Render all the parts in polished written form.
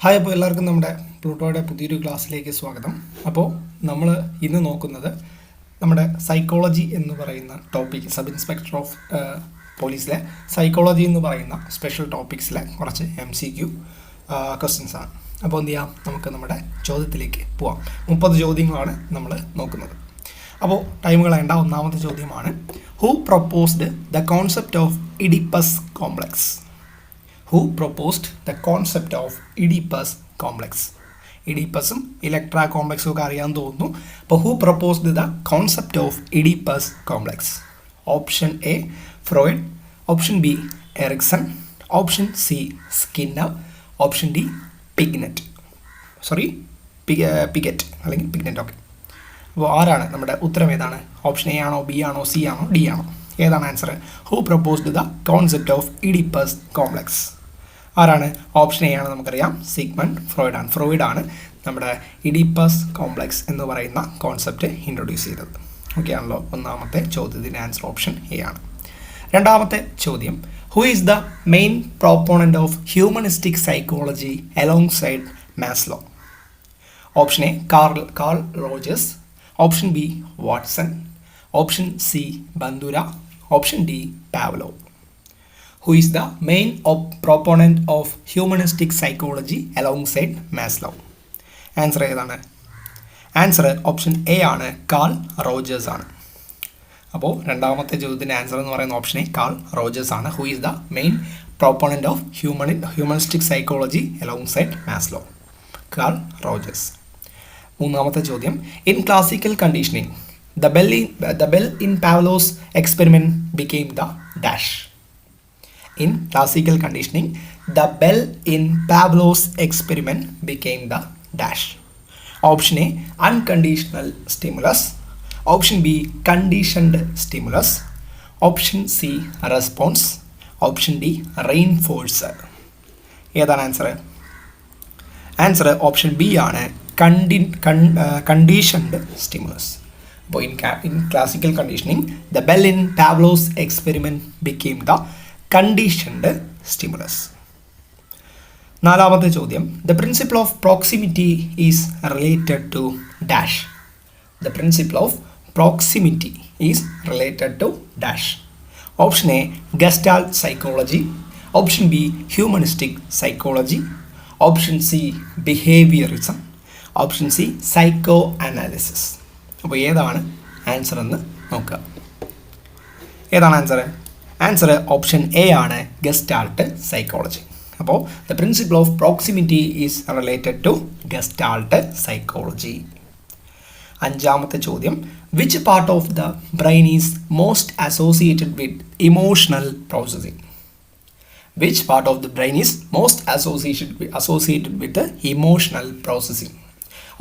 Hi, അപ്പോൾ എല്ലാവർക്കും നമ്മുടെ പ്ലൂട്ടോയുടെ പുതിയൊരു ക്ലാസ്സിലേക്ക് സ്വാഗതം. അപ്പോൾ നമ്മൾ ഇന്ന് നോക്കുന്നത് നമ്മുടെ സൈക്കോളജി എന്ന് പറയുന്ന ടോപ്പിക്, സബ് ഇൻസ്പെക്ടർ ഓഫ് പോലീസിലെ സൈക്കോളജി എന്ന് പറയുന്ന സ്പെഷ്യൽ ടോപ്പിക്സിലെ കുറച്ച് MCQ ക്വസ്റ്റ്യൻസ് ആണ്. അപ്പോൾ എന്ത് ചെയ്യാം, നമുക്ക് നമ്മുടെ ചോദ്യത്തിലേക്ക് പോവാം. 30 ചോദ്യങ്ങളാണ് നമ്മൾ നോക്കുന്നത്. അപ്പോൾ ടൈം കളയേണ്ട. ഒന്നാമത്തെ ചോദ്യമാണ്, who proposed the concept of Oedipus complex? Who proposed the concept of Oedipus complex? ഇഡിപ്പസും ഇലക്ട്ര കോംപ്ലക്സും ഒക്കെ അറിയാൻ തോന്നുന്നു. അപ്പോൾ who proposed the concept of Oedipus complex? Option A Freud, option B Erikson, option C Skinner, option D Piaget അല്ലെങ്കിൽ Piaget. Okay, അപ്പോൾ ആരാണ് നമ്മുടെ ഉത്തരം? ഏതാണ്? ഓപ്ഷൻ എ ആണോ, ബി ആണോ, സി ആണോ, ഡി ആണോ? ഏതാണ് answer? Who proposed the concept of Oedipus complex? ആരാണ്? ഓപ്ഷൻ എ ആണ്, നമുക്കറിയാം, സിഗ്മണ്ട് ഫ്രോയിഡ് ആണ്. ഫ്രോയിഡ് ആണ് നമ്മുടെ ഇഡിപ്പസ് കോംപ്ലക്സ് എന്ന് പറയുന്ന കോൺസെപ്റ്റ് ഇൻട്രൊഡ്യൂസ് ചെയ്തത്. ഓക്കെ ആണല്ലോ. ഒന്നാമത്തെ ചോദ്യത്തിൻ്റെ ആൻസർ ഓപ്ഷൻ എ ആണ്. രണ്ടാമത്തെ ചോദ്യം, who is the main proponent of humanistic psychology alongside Maslow? Option A Carl Rogers, option B Watson, option C Bandura, option D Pavlov. Who is the main proponent of humanistic psychology alongside Maslow? Answer ഏതാണ്? Answer option A ആണ്, Carl Rogers ആണ്. അപ്പോൾ രണ്ടാമത്തെ ചോദ്യത്തിൻ്റെ answer എന്ന് പറയുന്ന option A Carl Rogers ആണ്. Who is the main proponent of humanistic psychology alongside Maslow? Carl Rogers. മൂന്നാമത്തെ ചോദ്യം, in classical conditioning the bell in Pavlov's experiment became the dash. In classical conditioning, the bell in Pavlov's experiment became the dash. Option A, unconditional stimulus. Option B, conditioned stimulus. Option C, response. Option D, reinforcer. ഏതാണ് answer? Answer option B ആണ്, conditioned stimulus. അപ്പോൾ in classical conditioning, the bell in Pavlov's experiment became the conditioned stimulus. നാലാമത്തെ ചോദ്യം, the principle of proximity is related to dash. The principle of proximity is related to dash. Option A, Gestalt psychology. Option B, humanistic psychology. Option C, behaviorism. Option C, psychoanalysis. അപ്പോൾ ഏതാണ് answer എന്ന് നോക്കുക. ഏതാണ് answer? Answer option A ആണ്, gestalt psychology. അപ്പോൾ the principle of proximity is related to gestalt psychology. അഞ്ചാമത്തെ ചോദ്യം, which part of the brain is most associated with emotional processing? Which part of the brain is most associated with emotional processing?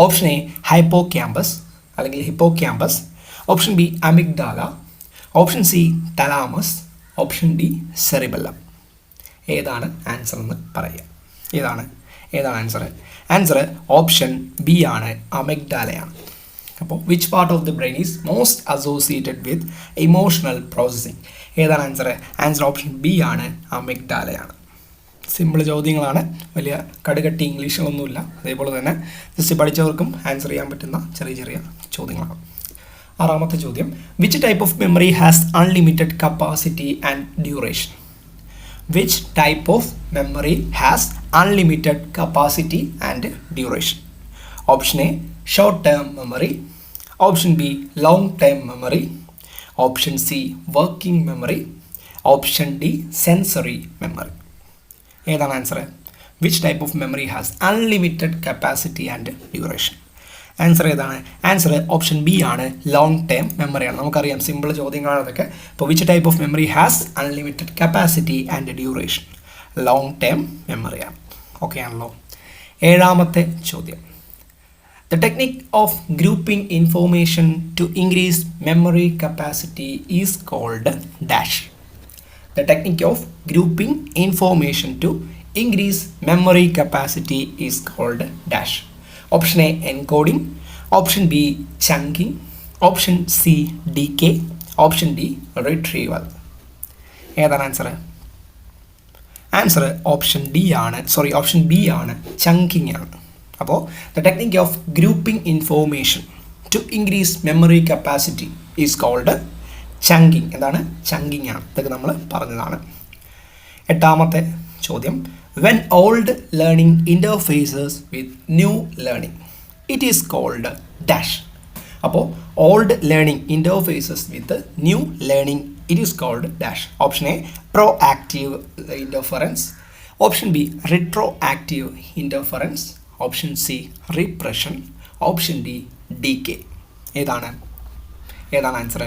Option A hippocampus അല്ലെങ്കിൽ hippocampus, option B amygdala, option C thalamus, option D cerebellum. ഏതാണ് answer എന്ന് പറയുക. ഏതാണ് answer? Answer option B ആണ്, അമിഗ്ഡാലയാണ്. അപ്പോൾ which part of the brain is most associated with emotional processing? ഏതാണ് answer? Answer option B ആണ്, അമിഗ്ഡാലയാണ്. Simple ചോദ്യങ്ങളാണ്, വലിയ കടുകട്ടി ഇംഗ്ലീഷുകളൊന്നുമില്ല. അതേപോലെ തന്നെ ജസ്റ്റ് പഠിച്ചവർക്കും ആൻസർ ചെയ്യാൻ പറ്റുന്ന ചെറിയ ചെറിയ ചോദ്യങ്ങളാണ്. ആറാമത്തെ ചോദ്യം, which type of memory has unlimited capacity and duration? Which type of memory has unlimited capacity and duration? Option A short term memory, option B long term memory, option C working memory, option D sensory memory. ഏതാണ് answer? Which type of memory has unlimited capacity and duration? Answer ഏതാണ്? Answer option B ആണ്, long term മെമ്മറിയാണ്. നമുക്കറിയാം, simple ചോദ്യങ്ങളാണ് അതൊക്കെ. അപ്പോൾ which type of memory has unlimited capacity and duration? Long term മെമ്മറിയാണ്. Okay ആണല്ലോ. ഏഴാമത്തെ ചോദ്യം, the technique of grouping information to increase memory capacity is called dash. The technique of grouping information to increase memory capacity is called dash. Option A, encoding. Option B, chunking. Option C, decay. Option D, retrieval. ഏതാണ് answer? Answer option B ആണ്, chunking ആണ്. അപ്പോൾ the technique of grouping information to increase memory capacity is called chunking. എന്താണ്? Chunking ആണ്. ഇതൊക്കെ നമ്മൾ പറഞ്ഞതാണ്. എട്ടാമത്തെ ചോദ്യം, when old learning interfaces with new learning it is called dash. അപ്പോൾ old learning interfaces with new learning it is called dash. Option A proactive interference, option B retroactive interference, option C repression, option D decay. ഏതാണ് answer?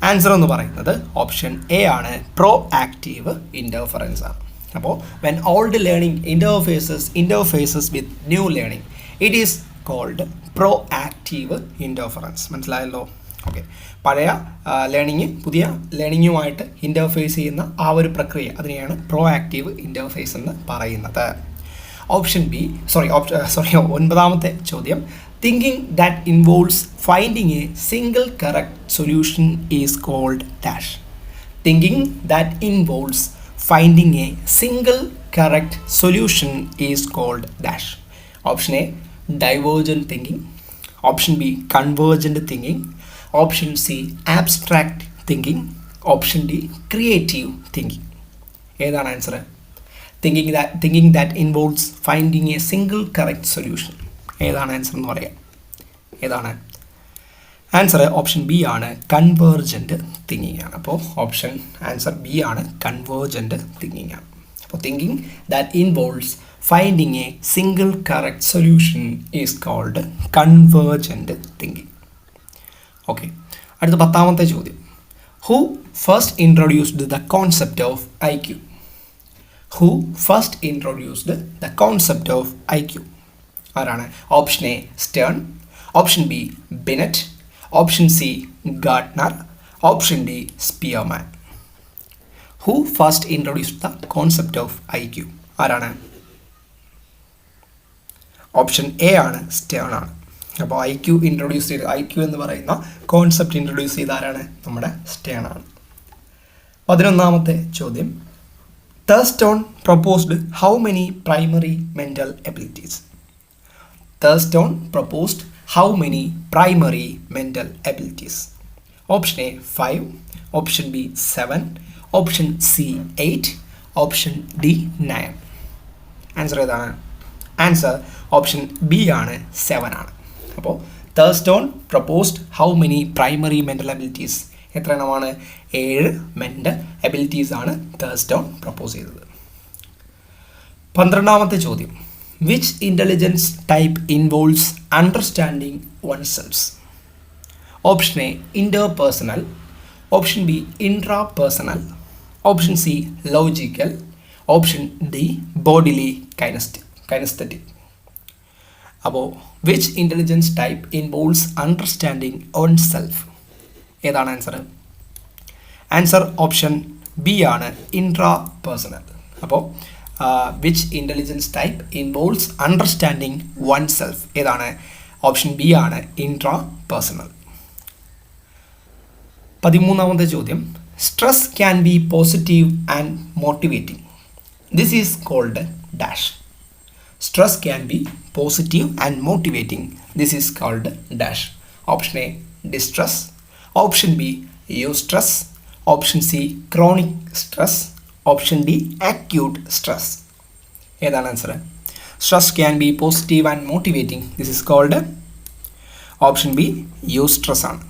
Answer എന്ന് പറയുന്നത് option A ആണ്, proactive interference ആണ്. അപ്പോൾ when old learning interfaces with new learning it is called proactive interference. മനസ്സിലായല്ലോ? Okay. പഴയ learning പുതിയ ലേണിങ്ങുമായിട്ട് ഇൻ്റർഫേസ് ചെയ്യുന്ന ആ ഒരു പ്രക്രിയ, അതിനെയാണ് പ്രോ ആക്റ്റീവ് ഇൻ്റർഫേസ് എന്ന് പറയുന്നത്. ഒൻപതാമത്തെ ചോദ്യം, thinking that involves finding a single correct solution is called dash. Thinking that involves finding a single correct solution is called dash. Option A divergent thinking, option B convergent thinking, option C abstract thinking, option D creative thinking. ഏതാണ് answer? Thinking that involves finding a single correct solution. ഏതാണ് answer എന്ന് പറയാം? ഏതാണ് answer? Option B ആണ്, convergent thinking ആണ്. അപ്പോൾ answer B ആണ്, convergent thinking ആണ്. അപ്പോൾ thinking that involves finding a single correct solution is called convergent thinking. Okay. അടുത്ത പത്താമത്തെ ചോദ്യം, who first introduced the concept of IQ? Who first introduced the concept of IQ? ആരാണ്? Option A Stern, option B Binet, option C Gardner, option D Spearman. Who first introduced the concept of IQ? ആരാണ്? Option A ആണ്, Stern ആണ്. അപ്പോൾ IQ എന്ന് പറയുന്ന concept introduce ചെയ്ത ആരാണ്? നമ്മുടെ സ്റ്റേൺ ആണ്. 11ാമത്തെ ചോദ്യം, Thurston proposed how many primary mental abilities? Thurston proposed how many primary mental abilities? Option A 5, option B 7, option C 8, option D 9. Answer ഏതാണ്? ആൻസർ ഓപ്ഷൻ ബി ആണ്, 7 ആണ്. അപ്പോൾ Thurston proposed how many primary mental abilities? എത്ര എണ്ണമാണ്? 7 mental abilities ആണ് Thurston propose ചെയ്തത്. 12ാമത്തെ ചോദ്യം, which intelligence type involves understanding oneself? Option A interpersonal, option B intrapersonal, option C logical, option D bodily kinesthetic. അപ്പോൾ which intelligence type involves understanding oneself? ഏതാണ് answer? Answer option B ആണ്, intrapersonal. അപ്പോൾ which intelligence type involves understanding oneself? ഏതാണ്? Option B ആണ്, intrapersonal. 13ാമത്തെ ചോദ്യം, stress can be positive and motivating. This is called dash. Stress can be positive and motivating. This is called dash. Option A distress, option B eustress, option C chronic stress, option D acute stress. ഏതാണ് answer? Stress can be positive and motivating. This is called option B eustress ആണ്.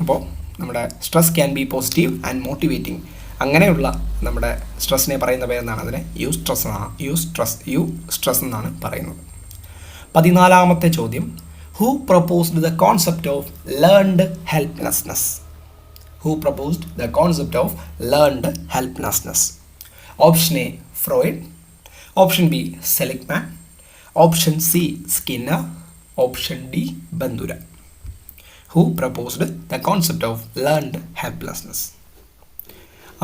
അപ്പോൾ നമ്മുടെ stress can be positive and motivating, അങ്ങനെയുള്ള നമ്മുടെ സ്ട്രെസ്സിനെ പറയുന്ന പേരെന്നാണ്, അതിനെ യൂസ്ട്രെസ് എന്നാണ് പറയുന്നത്. 14ാമത്തെ ചോദ്യം, who proposed the concept of learned helplessness? Who proposed the concept of learned helplessness? Option A Freud, option B Seligman, option C Skinner, option D Bandura. Who proposed the concept of learned helplessness?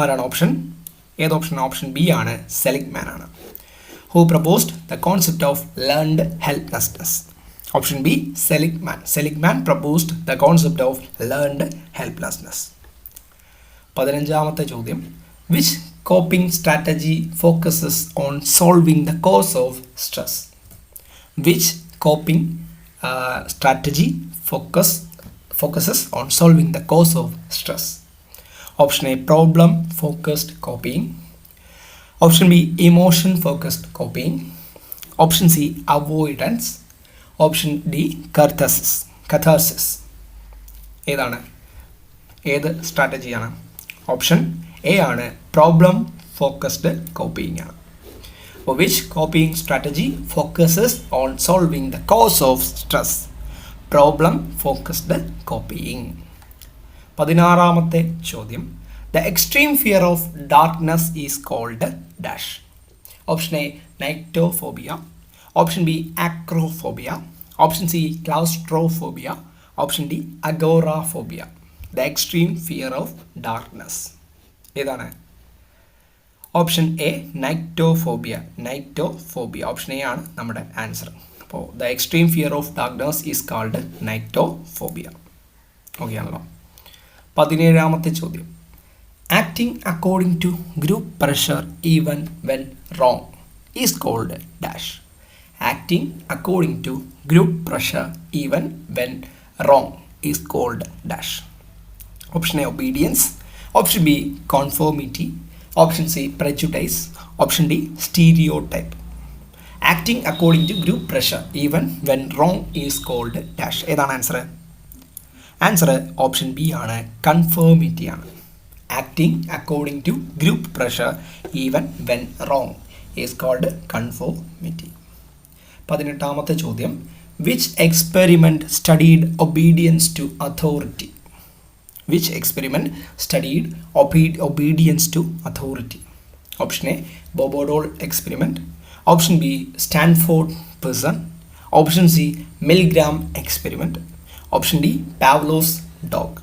ആരാണ് option? ഏത് option? Option B ആണ്, Seligman ആണ്. Who proposed the concept of learned helplessness? Option B Seligman. Seligman proposed the concept of learned helplessness. 15ാമത്തെ ചോദ്യം, which coping strategy focuses on solving the cause of stress? Which coping strategy focuses on solving the cause of stress? Option A, problem focused copying. Option B, emotion focused copying. Option C, avoidance. Option D, catharsis. ഏതാണ്, ഏത് സ്ട്രാറ്റജിയാണ്? Option A ആണ്, problem focused coping ആണ്. അപ്പോൾ which coping strategy focuses on solving the cause of stress? Problem focused coping. 16ാമത്തെ ചോദ്യം, the extreme fear of darkness is called dash. Option A, nyctophobia. Option B, acrophobia. Option C, claustrophobia. Option D, agoraphobia. The extreme fear of darkness ഏതാണ്? Option A, nyctophobia. Option A ആണ് നമ്മുടെ answer. അപ്പോൾ the extreme fear of darkness is called നൈക്ടോഫോബിയ. Okay ആണല്ലോ. 17ാമത്തെ ചോദ്യം, acting according to group pressure even when wrong is called dash. Acting according to group pressure even when wrong is called dash. Option A, obedience. Option B, conformity. Option C, prejudice. Option D, stereotype. Acting according to group pressure even when wrong is called dash. ഏതാണ് answer? Answer option B ആണ്, conformity ആണ്. Acting according to group pressure even when wrong is called conformity. 18ാമത്തെ ചോദ്യം, which experiment studied obedience to authority? Which experiment studied obedience to authority? Option A, Bobodol experiment. Option B, Stanford prison. Option C, Milgram experiment. Option D, Pavlov's dog.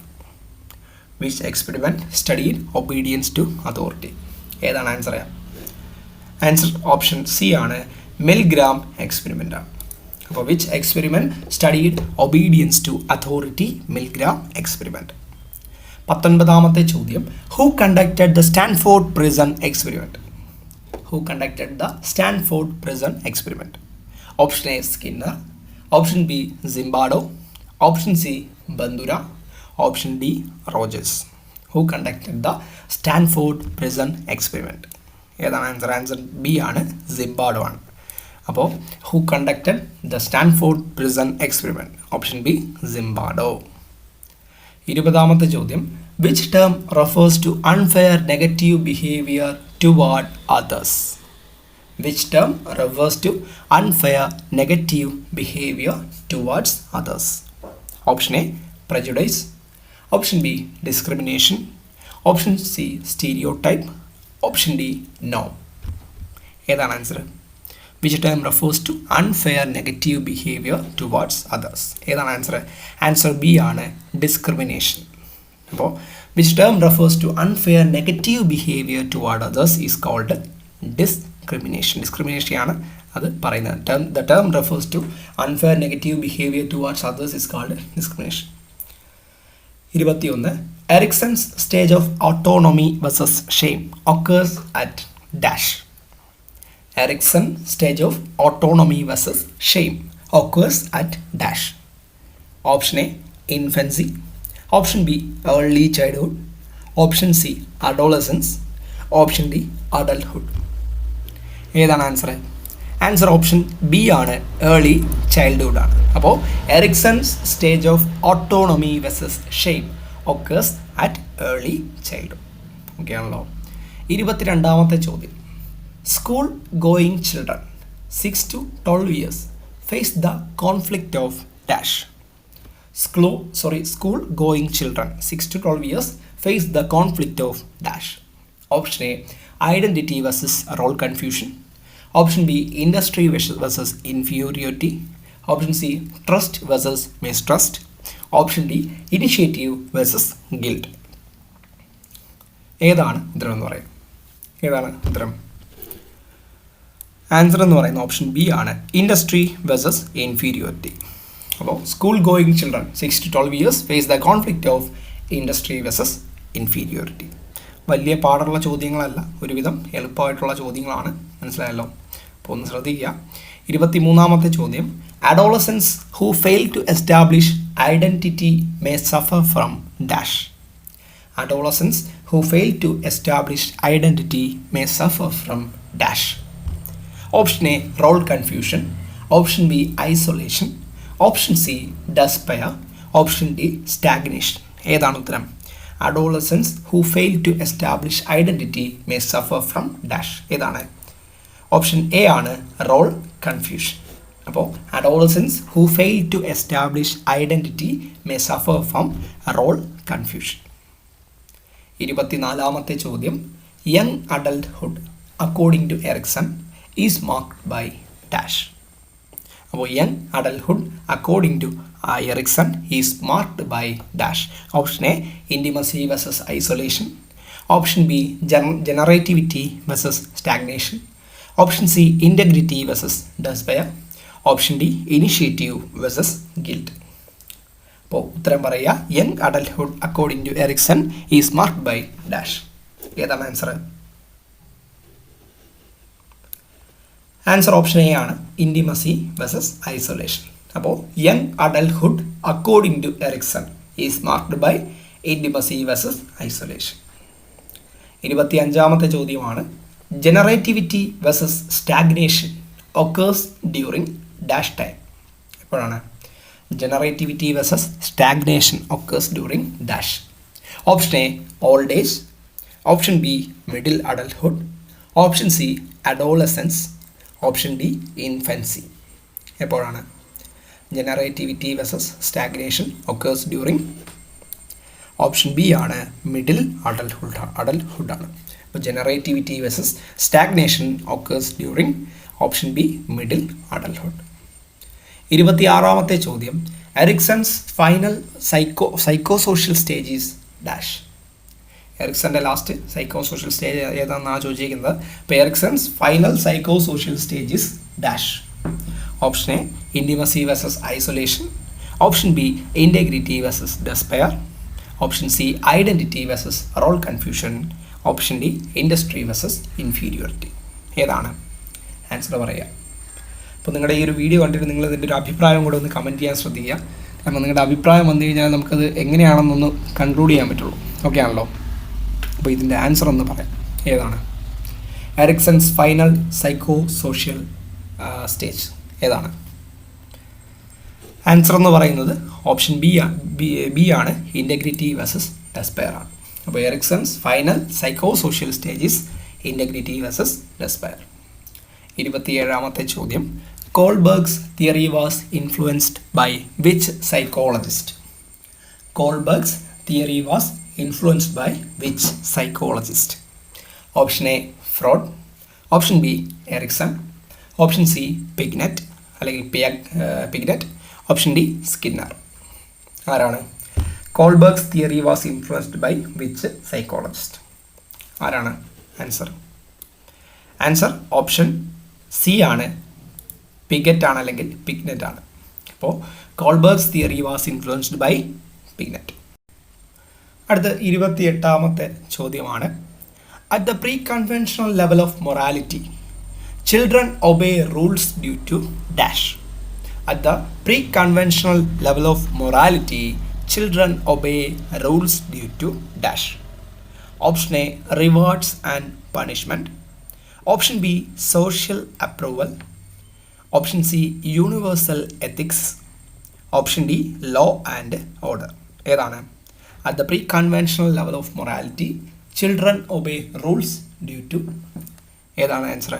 Which experiment studied obedience to authority? ഏതാണ് answer? Answer option C ആണ്, Milgram experiment ആണ്. അപ്പോൾ which experiment studied obedience to authority? Milgram experiment. 19ാമത്തെ ചോദ്യം, who conducted the Stanford prison experiment? Who conducted the Stanford prison experiment? Option A, Skinner. Option B, Zimbardo. Option C, Bandura. Option D, Rogers. Who conducted the Stanford prison experiment ഏതാണ് answer? Answer B ആണ്, Zimbardo ആണ്. അപ്പോൾ who conducted the Stanford prison experiment? Option B, സിംബാഡോ. 20ാമത്തെ ചോദ്യം, which term refers to unfair negative behaviour toward others? Which term refers to unfair negative behaviour towards others? Option A, prejudice. Option B, discrimination. Option C, stereotype. Option D, no. ഏതാണ് answer? Which term refers to unfair negative behavior towards others? ഏതാണ് answer? Answer B ആണ്, discrimination. അപ്പോൾ which term refers to unfair negative behavior toward others is called discrimination. discrimination ആണ് അത് പറയുന്നത്. The term refers to unfair negative behavior towards others is called discrimination. 21. Erikson's stage of autonomy versus shame occurs at dash. Erikson stage of autonomy versus shame occurs at dash. Option A, infancy. Option B, early childhood. Option C, adolescence. Option D, adulthood. ഏതാണ് answer? Answer option B ആണ്, early childhood ആണ്. അപ്പോൾ Erikson's stage of autonomy versus shame occurs at early childhood. Okay ആണല്ലോ. 22ാമത്തെ ചോദ്യം, school going children 6 to 12 years face the conflict of dash. School going children 6 to 12 years face the conflict of dash. Option A, identity versus role confusion. Option B, industry versus inferiority. Option C, trust versus mistrust. Option D, initiative versus guilt. ഏതാണ് ഉത്തരം എന്ന് പറയും? ഏതാണ് ഉത്തരം? Answer എന്ന് പറയുന്നത് option B ആണ്, industry versus inferiority. അപ്പോൾ school going children 6 to 12 years face the conflict of industry versus inferiority. വലിയ പാടുള്ള ചോദ്യങ്ങളല്ല, ഒരുവിധം എളുപ്പമായിട്ടുള്ള ചോദ്യങ്ങളാണ്. മനസ്സിലായല്ലോ? അപ്പോൾ ഒന്ന് ശ്രദ്ധിക്കുക. 23-ാമത്തെ ചോദ്യം, adolescents who fail to establish identity may suffer from dash. Adolescents who fail to establish identity may suffer from dash. Option A, role confusion. Option B, isolation. Option C, despair. Option D, stagnation. ഏതാണ് ഉത്തരം? Adolescents who fail to establish identity may suffer from dash. ഏതാണ്? Option A ആണ് role confusion. അപ്പോൾ adolescents who fail to establish identity may suffer from role confusion. 24-ാമത്തെ ചോദ്യം, young adulthood according to Erikson is marked by dash. അപ്പോൾ young adulthood according to Erikson is marked by dash. Option A, intimacy versus isolation. Option B, generativity versus stagnation. Option C, integrity versus despair. Option D, initiative versus guilt. അപ്പോൾ ഉത്തരം പറയുക, young adulthood according to Erikson is marked by dash. ഏതാണ് answer? Answer option A ആണ്, intimacy versus isolation. അപ്പോൾ young adulthood according to Erikson is marked by intimacy versus isolation. 25-ാമത്തെ ചോദ്യമാണ്, generativity versus stagnation occurs during dash time. എപ്പോഴാണ്? Generativity versus stagnation occurs during dash. Option A, old age. Option B, middle adulthood. Option C, adolescence. Option D, infancy. എപ്പോഴാണ്? Generativity versus stagnation occurs during. Option B ആണ്, middle adulthood ആണ്. അപ്പോൾ generativity versus stagnation occurs during. Option B, middle adulthood. 26-ാമത്തെ ചോദ്യം, Erikson's final psychosocial stage is dash. എറിക്സൻ്റെ last psychosocial stage ഏതാണെന്നാണ് ചോദിച്ചിരിക്കുന്നത്. അപ്പോൾ Erikson's final psychosocial stage is dash. Option A, intimacy versus isolation. Option B, integrity versus despair. Option C, identity versus role confusion. Option D, industry versus inferiority. ഏതാണ്? Answer പറയുക. അപ്പോൾ നിങ്ങളുടെ ഈ ഒരു video കണ്ടിട്ട് നിങ്ങൾ ഇതിൻ്റെ ഒരു അഭിപ്രായം കൂടെ ഒന്ന് കമൻറ്റ് ചെയ്യാൻ ശ്രദ്ധിക്കുക. കാരണം നിങ്ങളുടെ അഭിപ്രായം വന്നു കഴിഞ്ഞാൽ നമുക്കത് എങ്ങനെയാണെന്നൊന്ന് കൺക്ലൂഡ് ചെയ്യാൻ പറ്റുള്ളൂ. ഓക്കെ ആണല്ലോ? അപ്പോൾ ഇതിൻ്റെ ആൻസർ ഒന്ന് പറയാം. ഏതാണ്? Erikson's final psychosocial stage ഏതാണ്? ആൻസർ എന്ന് പറയുന്നത് ഓപ്ഷൻ ബി ആണ്, ഇൻറ്റഗ്രിറ്റി വെസസ് ഡെസ്പെയർ ആണ്. അപ്പോൾ Erikson's final psychosocial stage is integrity versus despair. 27-ാമത്തെ ചോദ്യം, Kohlberg's theory was influenced by which psychologist? Kohlberg's theory was influenced by which psychologist? Option A, Freud. Option B, Erikson. Option C, Piaget അല്ലെങ്കിൽ Piaget. Option D, Skinner. ആരാണ്? Kohlberg's theory was influenced by which psychologist? ആരാണ് answer? Answer option C ആണ്, Piaget ആണ് അല്ലെങ്കിൽ Piaget ആണ്. അപ്പോൾ Kohlberg's theory was influenced by Piaget. അടുത്ത 28-ാമത്തെ ചോദ്യമാണ്, at the preconventional level of morality children obey rules due to dash. At the preconventional level of morality children obey rules due to dash. Option A, rewards and punishment. Option B, social approval. Option C, universal ethics. Option D, law and order. ഏതാണ്? At the preconventional level of morality children obey rules due to. ഏതാണ് answer?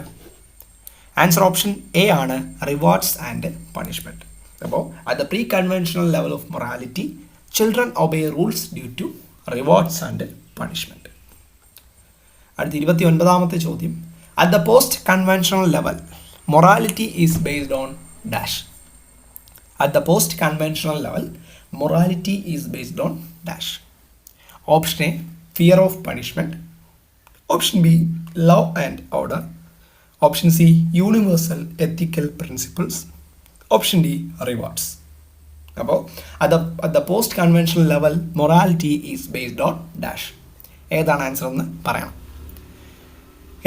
Answer option A ആണ്, rewards and punishment. അപ്പോൾ at the preconventional level of morality children obey rules due to rewards and punishment. അടുത്ത 29-ാമത്തെ ചോദ്യം, at the post conventional level morality is based on dash. At the post conventional level morality is based on dash. Option A, fear of punishment. Option B, law and order. Option C, universal ethical principles. Option D, rewards. At the post conventional level morality is based on dash. ഏതാണ് answer എന്ന് പറയണം.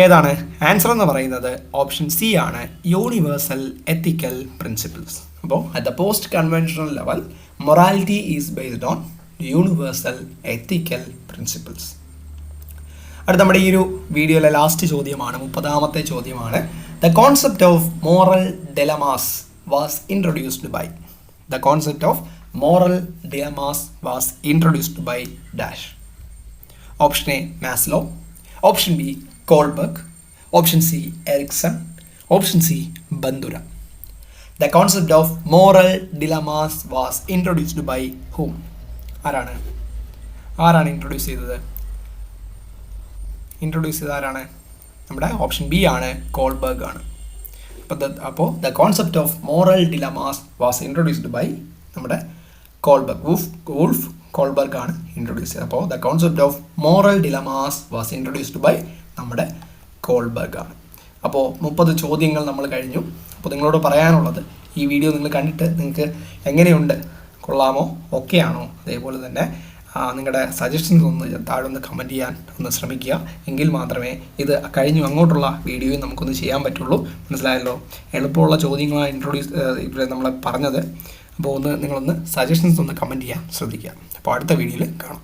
ഏതാണ് answer എന്ന് പറയുന്നത് option C ആണ്, universal ethical principles. അപ്പോൾ at the postconventional level morality is based on universal ethical principles. അടുത്ത നമ്മുടെ ഈ ഒരു വീഡിയോയിലെ ലാസ്റ്റ് ചോദ്യമാണ്, 30ാമത്തെ ചോദ്യമാണ്. The concept of moral dilemmas was introduced by. The concept of moral dilemmas was introduced by dash. Option A Maslow, option B Kohlberg, option C Erikson, option C Bandura. The concept of moral dilemmas was introduced by whom? ആരാണ് introduce ചെയ്തത്? Introduce ചെയ്ത ആരാണ്? നമ്മുടെ option B ആണ്, Kohlberg ആണ്. അപ്പോൾ the concept of moral dilemmas was introduced by നമ്മുടെ Kohlberg, Wolf Kohlberg ആണ് ഇൻട്രൊഡ്യൂസ് ചെയ്തത്. അപ്പോൾ the concept of moral dilemmas was introduced by നമ്മുടെ കോൾബർഗ് ആണ്. അപ്പോൾ 30 ചോദ്യങ്ങൾ നമ്മൾ കഴിഞ്ഞു. അപ്പോൾ നിങ്ങളോട് പറയാനുള്ളത്, ഈ വീഡിയോ നിങ്ങൾ കണ്ടിട്ട് നിങ്ങൾക്ക് എങ്ങനെയുണ്ട്, കൊള്ളാമോ, ഓക്കെ ആണോ, അതേപോലെ തന്നെ നിങ്ങളുടെ സജഷൻസ് ഒന്ന് താഴെ ഒന്ന് കമൻറ്റ് ചെയ്യാൻ ഒന്ന് ശ്രമിക്കുക. എങ്കിൽ മാത്രമേ ഇത് കഴിഞ്ഞു അങ്ങോട്ടുള്ള വീഡിയോയും നമുക്കൊന്ന് ചെയ്യാൻ പറ്റുള്ളൂ. മനസ്സിലായല്ലോ? എളുപ്പമുള്ള ചോദ്യങ്ങളാണ് ഇവിടെ നമ്മൾ പറഞ്ഞത്. അപ്പോൾ നിങ്ങളൊന്ന് സജഷൻസ് ഒന്ന് കമൻറ്റ് ചെയ്യാൻ ശ്രദ്ധിക്കുക. അപ്പോൾ അടുത്ത വീഡിയോയിൽ കാണാം.